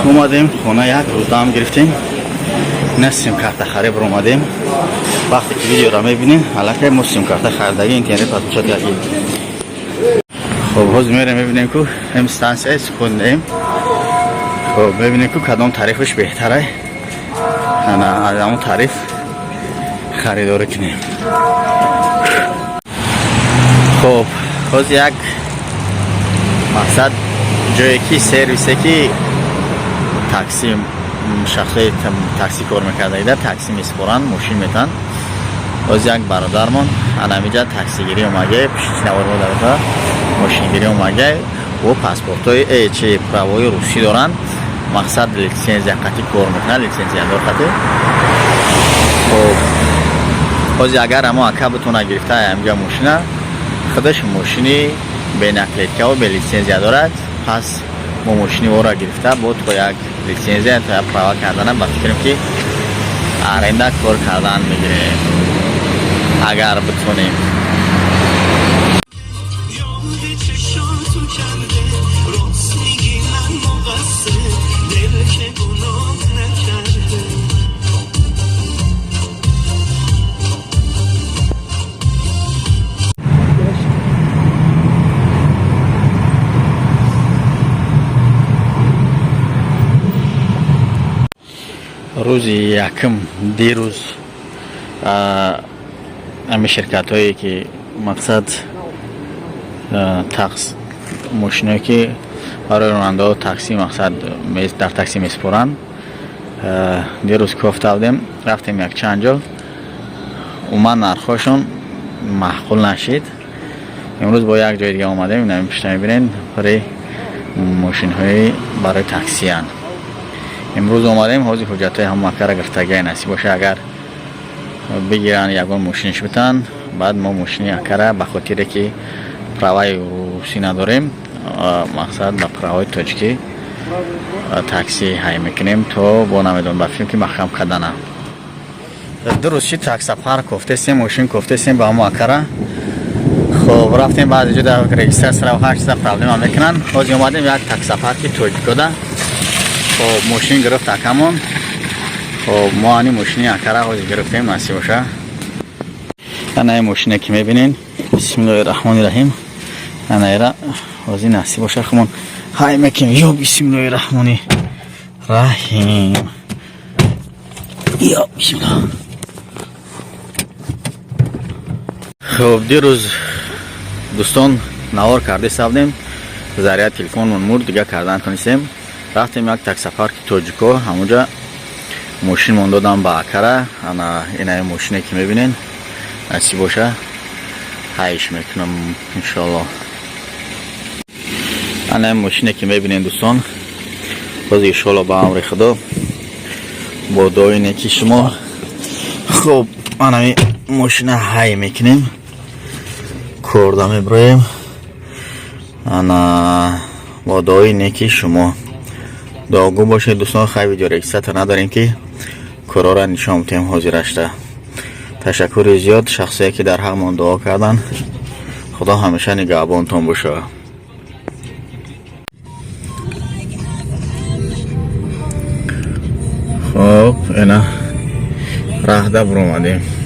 اومدیم خونه یک روز دام گرفتیم، نه سیم کارت خرید اومدیم. وقتی که ویدیو را میبینیم حالا ما سیم کارت خریدگی اینترنت پس شد یکی. خب روز میبینیم که هم استانسیه سکوندیم. خب میبینیم که کدام تعریفش بهتره، انا از همون تعریف خریداری کنیم. خب روز یک مقصد جایی که سرویسی که تاکسی شخصی تاکسی کار میکرده ایده تاکسی میسپرن ماشین میتن. روز یک برادرمون انمیجا تاکسی گیری اومده پیش نوار مدرده ماشین گیری اومده و پاسپورت های چه پروای روسی دارن. مقصد لیسنس قطعی کار میکنه، لیسنس اندار قطعی. خب روز اگر اما اکا بتونه گرفته همجا ماشینه خودش ماشینی به نقلیت و به لیسنس دارد. پس ما ماشینی او را گرفته بود با یک لیسنس تا پروا کردن با فکریم که آینده کار کردن میگیریم اگر بتونیم. روزی یکم دیروز امی شرکت هایی که مقصد تاکس ماشینایی که برای راننده ها تاکسی مقصد در تاکسی میسپرن دیروز گفته بودیم رفتیم یک چند جا اومد نرخشون معقول نشید. امروز با یک جای دیگه آمدیم اینم پشت میبینین برای ماشین های برای تاکسی هن. امروز اومدیم حوزی حجت های هم مکر گرفتگی نصیب باشه اگر بگیرن یکون ماشینش بتن. بعد ما ماشینی اکره به خاطر که پروای روسی نداریم مقصد به پروای تاجیکی تاکسی های میکنیم تا با نمیدون بفیم که مخم کدنه. درست تاکس سفر کفته سیم ماشین کفته سیم با ما اکره. خب رفتیم بعد جو در رجیستر سر و هر چیز پرابلم هم میکنن. حوزی اومدیم یک تاکس سفر که تاجیکو ده. خب ماشین گرفت اکمون. خب ما انی ماشینی اکره حوزی گرفتیم نصیب باشه. انا این ماشینه که میبینین بسم الله الرحمن الرحیم انا ایره حوزی نصیب باشه خمون های میکنیم یا بسم الله الرحمن الرحیم یا بسم الله. خب دیروز دوستان نوار کرده سابدیم ذریعه تلفون منمور دیگه کردن کنیسیم. رفتیم یک تاکسی پارک توجیکو همونجا ماشین من دادم با اکره. انا اینه ماشینه که میبینین نصیب باشه هایش میکنم انشالله. انا ماشینه که میبینین دوستان باز انشالله با امر خدا با دعای نیکی شما. خب انا ماشینه های میکنیم کرده میبریم. انا با دعای نیکی شما دعاگو باشه دوستان. خیلی ویدیو رکست نداریم که کرا را نشان بدیم حاضرشته. تشکر زیاد شخصی که در حق من دعا کردن. خدا همیشه نگهبانتون باشه. خب اینا راه ده برو اومدیم.